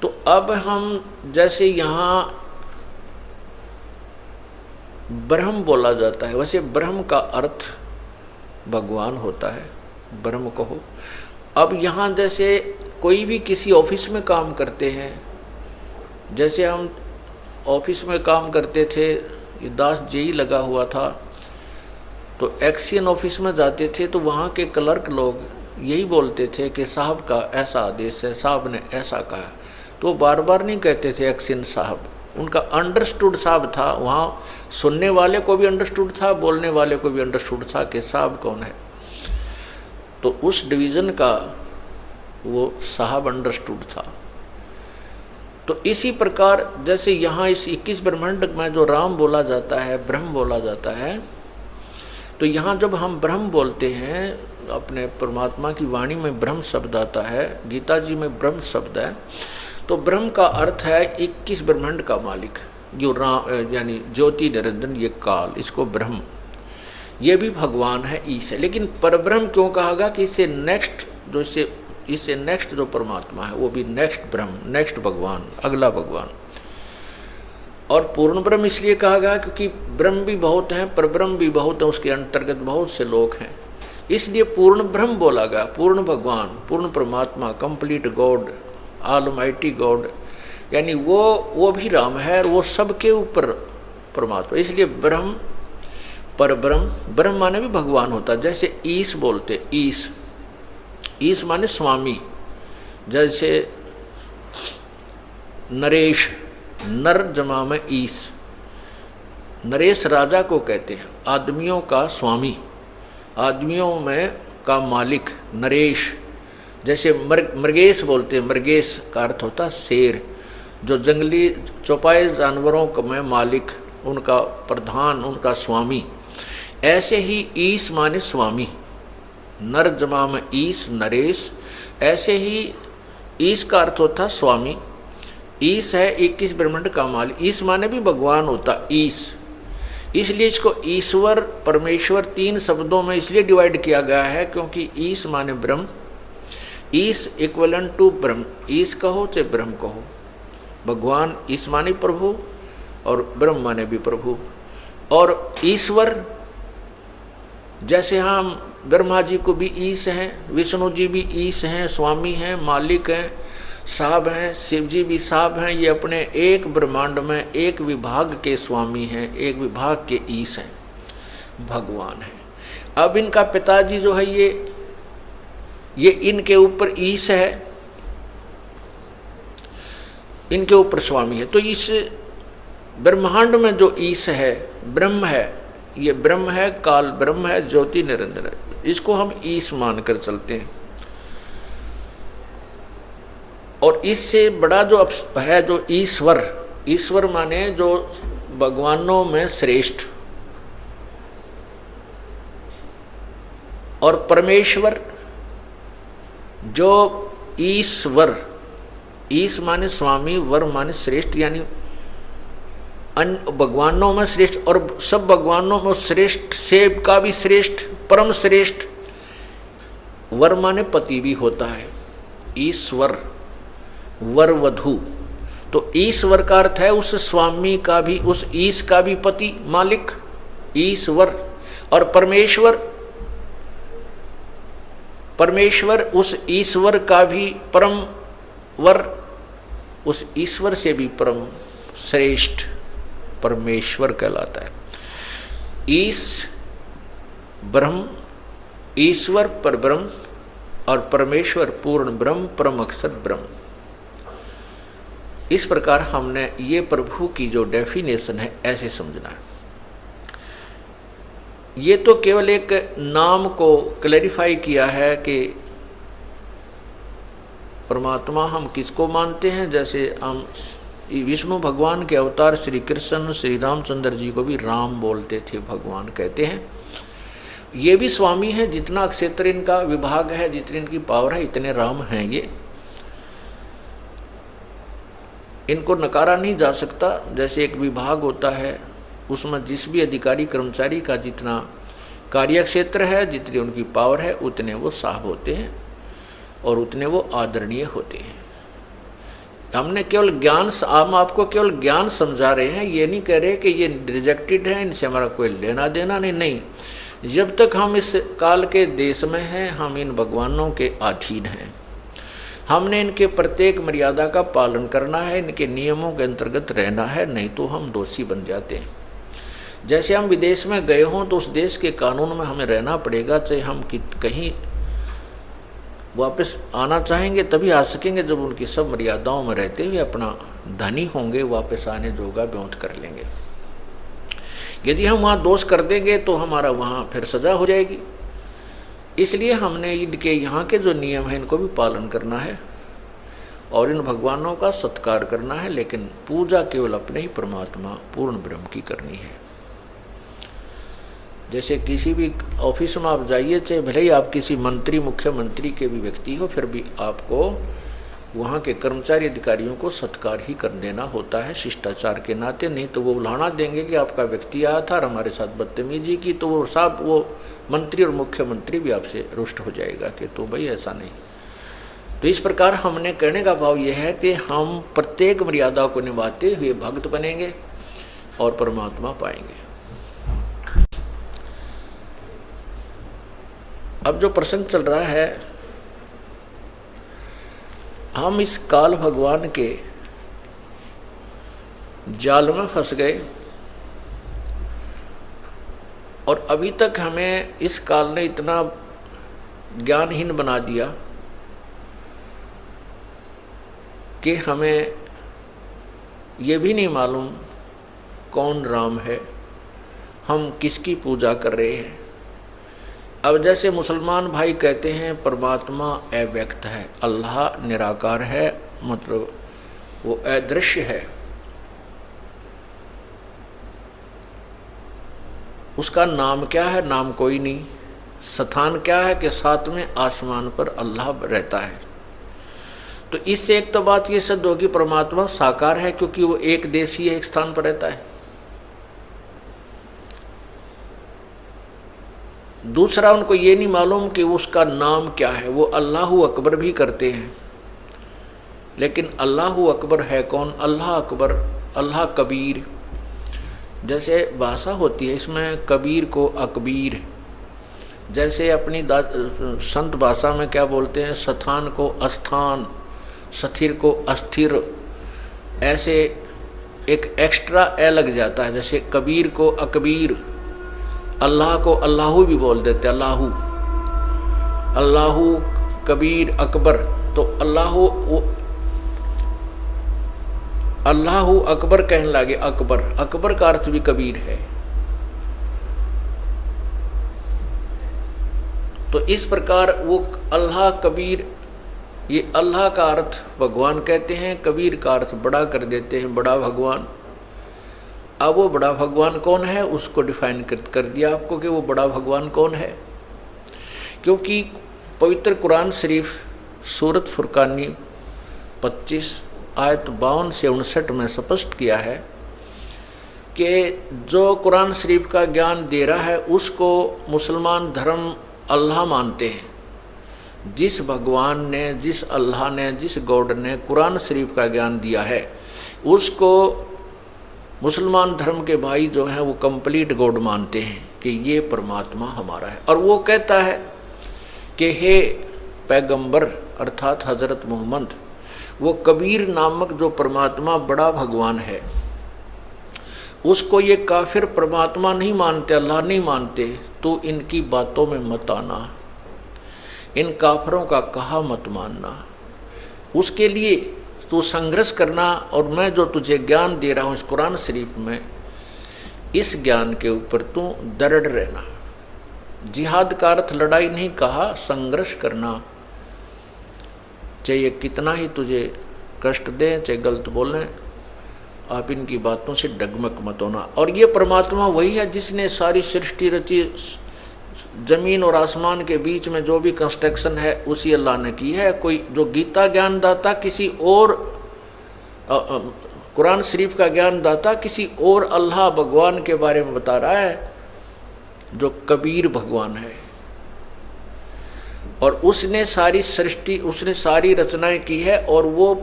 तो अब हम जैसे यहाँ ब्रह्म बोला जाता है, वैसे ब्रह्म का अर्थ भगवान होता है, ब्रह्म कहो। अब यहाँ जैसे कोई भी किसी ऑफिस में काम करते हैं, जैसे हम ऑफिस में काम करते थे, ये दास जेई लगा हुआ था, तो एक्सियन ऑफिस में जाते थे तो वहाँ के क्लर्क लोग यही बोलते थे कि साहब का ऐसा आदेश है, साहब ने ऐसा कहा। तो बार बार नहीं कहते थे एक्सियन साहब, उनका अंडरस्टूड साहब था। वहाँ सुनने वाले को भी अंडरस्टूड था, बोलने वाले को भी अंडरस्टूड था कि साहब कौन है। तो उस डिवीज़न का वो साहब अंडरस्टूड था। तो इसी प्रकार जैसे यहाँ इस 21 ब्रह्मांड में जो राम बोला जाता है, ब्रह्म बोला जाता है, तो यहाँ जब हम ब्रह्म बोलते हैं, अपने परमात्मा की वाणी में ब्रह्म शब्द आता है, गीता जी में ब्रह्म शब्द है, तो ब्रह्म का अर्थ है 21 ब्रह्मांड का मालिक, जो राम यानी ज्योति निरंजन, ये काल, इसको ब्रह्म, ये भी भगवान है, ईश है। लेकिन परब्रह्म क्यों कहा गया कि इससे नेक्स्ट जो इससे नेक्स्ट जो परमात्मा है वो भी नेक्स्ट ब्रह्म, नेक्स्ट भगवान, अगला भगवान। और पूर्ण ब्रह्म इसलिए कहा गया क्योंकि ब्रह्म भी बहुत हैं, परब्रह्म भी बहुत है, उसके अंतर्गत बहुत से लोग हैं, इसलिए पूर्ण ब्रह्म बोला गया। पूर्ण भगवान, पूर्ण परमात्मा, कंप्लीट गॉड, ऑलमाइटी गॉड, यानी वो भी राम है और वो सबके ऊपर परमात्मा, इसलिए ब्रह्म, परब्रह्म, ब्रह्म माने भी भगवान होता है। जैसे ईश बोलते, ईश, ईश माने स्वामी, जैसे नरेश, नर जमा में ईश, नरेश राजा को कहते हैं, आदमियों का स्वामी, आदमियों में का मालिक, नरेश। जैसे मृगेश बोलते हैं, मृगेश का अर्थ होता है शेर, जो जंगली चौपाई जानवरों में मालिक, उनका प्रधान, उनका स्वामी। ऐसे ही ईश माने स्वामी, नर जमा में ईश, नरेश। ऐसे ही ईश का अर्थ होता है स्वामी। ईश है 21 ब्रह्मांड का मालिक, ईश माने भी भगवान होता, ईश। इसलिए इसको ईश्वर, परमेश्वर तीन शब्दों में इसलिए डिवाइड किया गया है क्योंकि ईश माने ब्रह्म, ईश इक्वलेंट टू ब्रह्म, ईश कहो चाहे ब्रह्म कहो। भगवान ईश माने प्रभु और ब्रह्म माने भी प्रभु। और ईश्वर, जैसे हम ब्रह्मा जी को भी ईश हैं, विष्णु जी भी ईश हैं, स्वामी हैं, मालिक हैं, साहब हैं, शिव जी भी साहब हैं, ये अपने एक ब्रह्मांड में एक विभाग के स्वामी हैं, एक विभाग के ईश हैं, भगवान हैं। अब इनका पिताजी जो है ये इनके ऊपर ईश है, इनके ऊपर स्वामी है। तो इस ब्रह्मांड में जो ईश है, ब्रह्म है, ये ब्रह्म है, काल ब्रह्म है, ज्योति निरंजन है, इसको हम ईश मानकर चलते हैं। और इससे बड़ा जो है जो ईश्वर, ईश्वर माने जो भगवानों में श्रेष्ठ, और परमेश्वर जो ईश्वर, ईश माने स्वामी, वर माने श्रेष्ठ, यानी अन्य भगवानों में श्रेष्ठ, और सब भगवानों में श्रेष्ठ से का भी श्रेष्ठ, परम श्रेष्ठ। वर माने पति भी होता है, ईश्वर, वर वधु। तो ईश्वर का अर्थ है उस स्वामी का भी, उस ईश का भी पति, मालिक, ईश्वर। और परमेश्वर, परमेश्वर उस ईश्वर का भी परम वर, उस ईश्वर से भी परम श्रेष्ठ परमेश्वर कहलाता है। ईश ब्रह्म, ईश्वर परब्रह्म, और परमेश्वर पूर्ण ब्रह्म, परम अक्षर ब्रह्म। इस प्रकार हमने ये प्रभु की जो डेफिनेशन है ऐसे समझना है। ये तो केवल एक नाम को क्लैरिफाई किया है कि परमात्मा हम किसको मानते हैं। जैसे हम विष्णु भगवान के अवतार श्री कृष्ण, श्री रामचंद्र जी को भी राम बोलते थे, भगवान कहते हैं। ये भी स्वामी है, जितना क्षेत्र इनका विभाग है, जितनी इनकी पावर है, इतने राम हैं ये, इनको नकारा नहीं जा सकता। जैसे एक विभाग होता है, उसमें जिस भी अधिकारी कर्मचारी का जितना कार्य क्षेत्र है, जितनी उनकी पावर है, उतने वो साहब होते हैं और उतने वो आदरणीय होते हैं। हमने केवल ज्ञान, हम आपको केवल ज्ञान समझा रहे हैं, ये नहीं कह रहे कि ये रिजेक्टेड है, इनसे हमारा कोई लेना देना नहीं। नहीं, जब तक हम इस काल के देश में हैं, हम इन भगवानों के अधीन हैं। हमने इनके प्रत्येक मर्यादा का पालन करना है, इनके नियमों के अंतर्गत रहना है, नहीं तो हम दोषी बन जाते हैं। जैसे हम विदेश में गए हों तो उस देश के कानून में हमें रहना पड़ेगा, चाहे हम कहीं वापस आना चाहेंगे तभी आ सकेंगे जब उनकी सब मर्यादाओं में रहते हुए अपना धनी होंगे, वापस आने जोगा ब्योंत कर लेंगे। यदि हम वहाँ दोष कर देंगे तो हमारा वहाँ फिर सजा हो जाएगी। इसलिए हमने इनके यहाँ के जो नियम हैं इनको भी पालन करना है और इन भगवानों का सत्कार करना है, लेकिन पूजा केवल अपने ही परमात्मा पूर्ण ब्रह्म की करनी है। जैसे किसी भी ऑफिस में आप जाइए, चाहे भले ही आप किसी मंत्री मुख्यमंत्री के भी व्यक्ति हो, फिर भी आपको वहाँ के कर्मचारी अधिकारियों को सत्कार ही कर देना होता है शिष्टाचार के नाते, नहीं तो वो उल्हाना देंगे कि आपका व्यक्ति आया था और हमारे साथ बदतमीजी की, तो वो साहब वो मंत्री और मुख्यमंत्री भी आपसे रुष्ट हो जाएगा कि तो भाई ऐसा नहीं। तो इस प्रकार हमने कहने का भाव यह है कि हम प्रत्येक मर्यादा को निभाते हुए भक्त बनेंगे और परमात्मा पाएंगे। अब जो प्रसंग चल रहा है, हम इस काल भगवान के जाल में फंस गए और अभी तक हमें इस काल ने इतना ज्ञानहीन बना दिया कि हमें ये भी नहीं मालूम कौन राम है, हम किसकी पूजा कर रहे हैं। अब जैसे मुसलमान भाई कहते हैं परमात्मा अव्यक्त है, अल्लाह निराकार है, मतलब वो अदृश्य है, उसका नाम क्या है? नाम कोई नहीं। स्थान क्या है? कि सातवें आसमान पर अल्लाह रहता है। तो इससे एक तो बात ये सिद्ध होगी परमात्मा साकार है, क्योंकि वो एक देशीय एक स्थान पर रहता है। दूसरा, उनको ये नहीं मालूम कि उसका नाम क्या है। वो अल्लाहु अकबर भी करते हैं, लेकिन अल्लाहु अकबर है कौन? अल्लाह अकबर, अल्लाह कबीर। जैसे भाषा होती है, इसमें कबीर को अकबीर, जैसे अपनी संत भाषा में क्या बोलते हैं? स्थान को अस्थान, स्थिर को अस्थिर, ऐसे एक एक्स्ट्रा ए लग जाता है। जैसे कबीर को अकबीर, अल्लाह को अल्लाहू भी बोल देते, अल्लाहू, अल्लाहू कबीर अकबर। तो अल्लाहू अकबर कहने लगे, अकबर, अकबर का अर्थ भी कबीर है। तो इस प्रकार वो अल्लाह कबीर, ये अल्लाह का अर्थ भगवान कहते हैं, कबीर का अर्थ बड़ा कर देते हैं, बड़ा भगवान। अब वो बड़ा भगवान कौन है उसको डिफाइन कर दिया आपको कि वो बड़ा भगवान कौन है। क्योंकि पवित्र कुरान शरीफ सूरत फुरकानी 25 आयत 52 से 59 में स्पष्ट किया है कि जो कुरान शरीफ का ज्ञान दे रहा है उसको मुसलमान धर्म अल्लाह मानते हैं। जिस भगवान ने, जिस अल्लाह ने, जिस गॉड ने कुरान शरीफ का ज्ञान दिया है उसको मुसलमान धर्म के भाई जो हैं वो कंप्लीट गॉड मानते हैं कि ये परमात्मा हमारा है। और वो कहता है कि हे पैगंबर अर्थात हजरत मोहम्मद, वो कबीर नामक जो परमात्मा बड़ा भगवान है उसको ये काफिर परमात्मा नहीं मानते, अल्लाह नहीं मानते, तो इनकी बातों में मत आना, इन काफिरों का कहा मत मानना। उसके लिए तू संघर्ष करना और मैं जो तुझे ज्ञान दे रहा हूँ इस कुरान शरीफ में, इस ज्ञान के ऊपर तू दृढ़ रहना। जिहाद का अर्थ लड़ाई नहीं कहा, संघर्ष करना। चाहे कितना ही तुझे कष्ट दें, चाहे गलत बोलें, आप इनकी बातों से डगमग मत होना। और ये परमात्मा वही है जिसने सारी सृष्टि रची, जमीन और आसमान के बीच में जो भी कंस्ट्रक्शन है उसी अल्लाह ने की है। कोई जो गीता ज्ञान दाता किसी और, कुरान शरीफ का ज्ञान दाता किसी और अल्लाह भगवान के बारे में बता रहा है जो कबीर भगवान है। और उसने सारी सृष्टि, उसने सारी रचनाएं की है और वो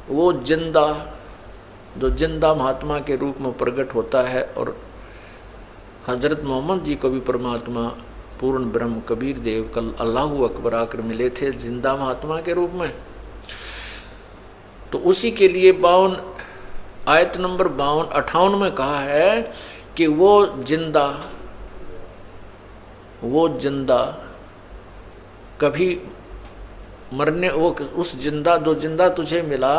वो जिंदा, जो जिंदा महात्मा के रूप में प्रकट होता है। और हजरत मोहम्मद जी को भी परमात्मा पूर्ण ब्रह्म कबीर देव कल अल्लाहु अकबर आकर मिले थे जिंदा महात्मा के रूप में। तो उसी के लिए 52 आयत नंबर 58 में कहा है कि वो जिंदा कभी मरने, वो उस जिंदा, जो जिंदा तुझे मिला,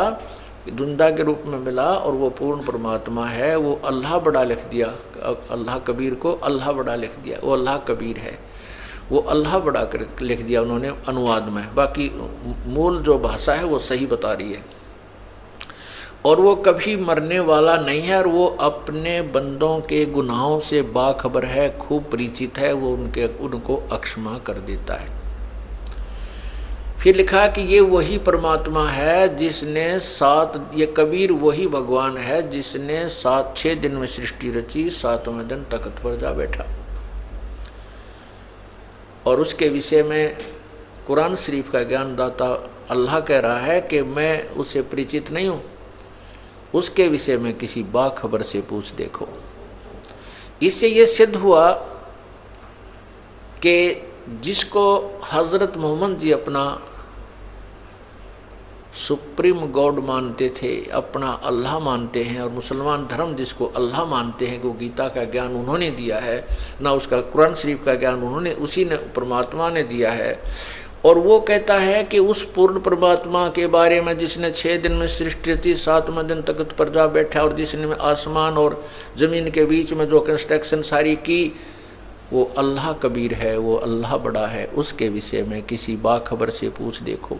जिंदा के रूप में मिला, और वो पूर्ण परमात्मा है। वो अल्लाह बड़ा लिख दिया, अल्लाह कबीर को अल्लाह बड़ा लिख दिया। वो अल्लाह कबीर है, वो अल्लाह बड़ा कर लिख दिया उन्होंने अनुवाद में। बाकी मूल जो भाषा है वो सही बता रही है। और वो कभी मरने वाला नहीं है, और वो अपने बंदों के गुनाहों से बाखबर है, खूब परिचित है। वो उनको अक्षमा कर देता है। फिर लिखा कि ये वही परमात्मा है जिसने ये कबीर वही भगवान है जिसने 6 दिन में सृष्टि रची, 7वें दिन तख्त पर जा बैठा। और उसके विषय में कुरान शरीफ का ज्ञान दाता अल्लाह कह रहा है कि मैं उससे परिचित नहीं हूँ, उसके विषय में किसी बाखबर से पूछ देखो। इससे ये सिद्ध हुआ कि जिसको हजरत मोहम्मद जी अपना सुप्रीम गॉड मानते थे, अपना अल्लाह मानते हैं, और मुसलमान धर्म जिसको अल्लाह मानते हैं, वो गीता का ज्ञान उन्होंने दिया है, ना उसका कुरान शरीफ का ज्ञान उन्होंने, उसी ने परमात्मा ने दिया है। और वो कहता है कि उस पूर्ण परमात्मा के बारे में जिसने 6 दिन में सृष्टि थी, 7वें दिन तख्त पर जा बैठा, और जिसने आसमान और ज़मीन के बीच में जो कंस्ट्रक्शन सारी की, वो अल्लाह कबीर है, वो अल्लाह बड़ा है। उसके विषय में किसी बाखबर से पूछ देखो।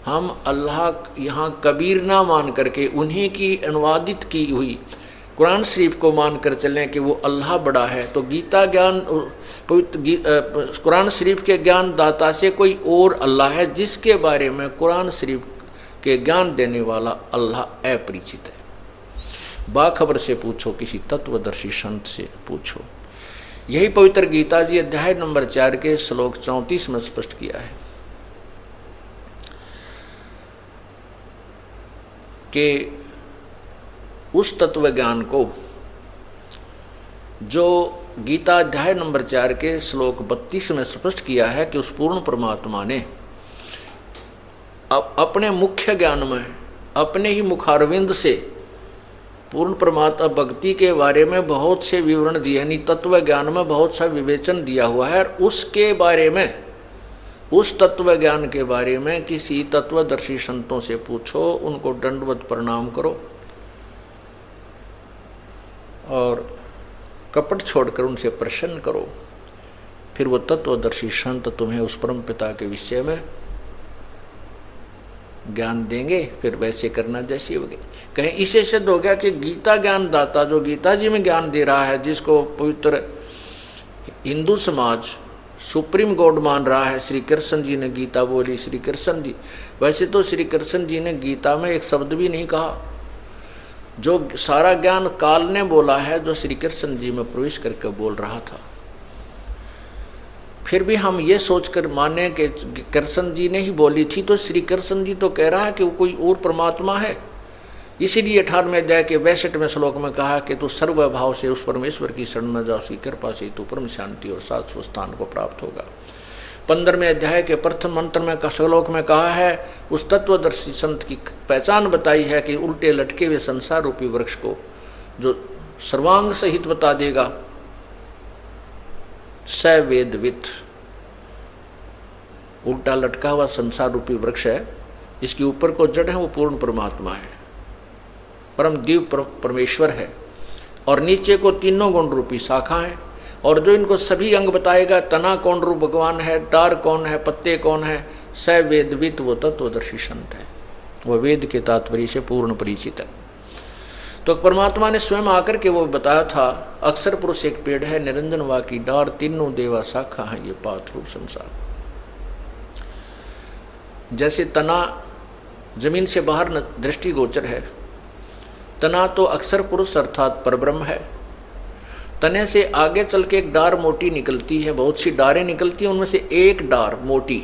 हम अल्लाह यहाँ कबीर ना मान करके उन्हीं की अनुवादित की हुई कुरान शरीफ को मान कर चलें कि वो अल्लाह बड़ा है, तो गीता ज्ञान कुरान शरीफ के ज्ञान दाता से कोई और अल्लाह है जिसके बारे में कुरान शरीफ के ज्ञान देने वाला अल्लाह अपरिचित है। बाखबर से पूछो, किसी तत्वदर्शी संत से पूछो। यही पवित्र गीता जी अध्याय नंबर 4 के श्लोक 34 में स्पष्ट किया है कि उस तत्व ज्ञान को जो गीता अध्याय नंबर 4 के श्लोक 32 में स्पष्ट किया है कि उस पूर्ण परमात्मा ने अपने मुख्य ज्ञान में अपने ही मुखारविंद से पूर्ण परमात्मा भक्ति के बारे में बहुत से विवरण दिए, यानी तत्व ज्ञान में बहुत सा विवेचन दिया हुआ है। और उसके बारे में, उस तत्व ज्ञान के बारे में किसी तत्वदर्शी संतों से पूछो, उनको दंडवत प्रणाम करो और कपट छोड़कर उनसे प्रसन्न करो। फिर वो तत्वदर्शी संत तुम्हें उस परम पिता के विषय में ज्ञान देंगे। फिर वैसे करना जैसे होगी। कहीं इसे सिद्ध हो गया कि गीता ज्ञान दाता जो गीता जी में ज्ञान दे रहा है, जिसको पवित्र हिंदू समाज सुप्रीम गॉड मान रहा है, श्री कृष्ण जी ने गीता बोली, श्री कृष्ण जी, वैसे तो श्री कृष्ण जी ने गीता में एक शब्द भी नहीं कहा। जो सारा ज्ञान काल ने बोला है, जो श्री कृष्ण जी में प्रवेश करके बोल रहा था। फिर भी हम ये सोचकर माने कि कृष्ण जी ने ही बोली थी, तो श्री कृष्ण जी तो कह रहा है कि वो कोई और परमात्मा है। इसीलिए 18वें अध्याय के 62वें श्लोक में कहा कि तू सर्वभाव से उस परमेश्वर की शरण में जा, उसकी कृपा से तू परम शांति और शाश्वत स्थान को प्राप्त होगा। 15वें अध्याय के प्रथम मंत्र में श्लोक में कहा है, उस तत्वदर्शी संत की पहचान बताई है कि उल्टे लटके हुए संसार रूपी वृक्ष को जो सर्वांग सहित बता देगा, स वेदवित। उल्टा लटका हुआ संसार रूपी वृक्ष है, इसके ऊपर को जड़ है वो पूर्ण परमात्मा है, परम दिव्य परमेश्वर है, और नीचे को तीनों गुण रूपी शाखा है। और जो इनको सभी अंग बताएगा, तना कौन रूप भगवान है, डार कौन है, पत्ते कौन है, स वेदवित, वो तत्वदर्शी संत है, वह वेद के तात्पर्य से पूर्ण परिचित है। तो परमात्मा ने स्वयं आकर के वो बताया था, अक्षर पुरुष एक पेड़ है, निरंजन वा की डार, तीनों देवा शाखा है, ये पात रूप संसार। जैसे तना जमीन से बाहर दृष्टिगोचर है, तना तो अक्षर पुरुष अर्थात परब्रह्म है। तने से आगे चल के एक डार मोटी निकलती है, बहुत सी डारें निकलती हैं, उनमें से एक डार मोटी,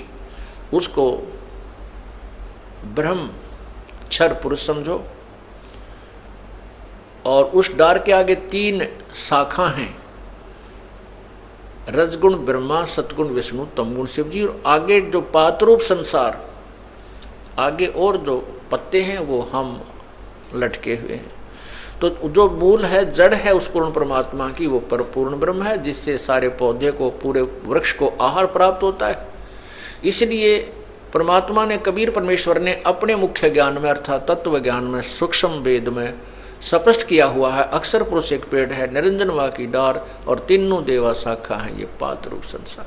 उसको ब्रह्म क्षर पुरुष समझो, और उस डार के आगे 3 शाखा हैं, रजगुण ब्रह्मा, सतगुण विष्णु, तमगुण शिव जी, और आगे जो पातरूप संसार, आगे और जो पत्ते हैं वो हम लटके हुए हैं। तो जो मूल है, जड़ है उस पूर्ण परमात्मा की, वो परिपूर्ण ब्रह्म है, जिससे सारे पौधे को, पूरे वृक्ष को आहार प्राप्त होता है। इसलिए परमात्मा ने, कबीर परमेश्वर ने अपने मुख्य ज्ञान में अर्थात तत्व ज्ञान में, सूक्ष्म वेद में स्पष्ट किया हुआ है, अक्षर पुरुष एक पेड़ है, निरंजन वा की डार और तीनों देवा शाखा है, ये पात रूप संसार।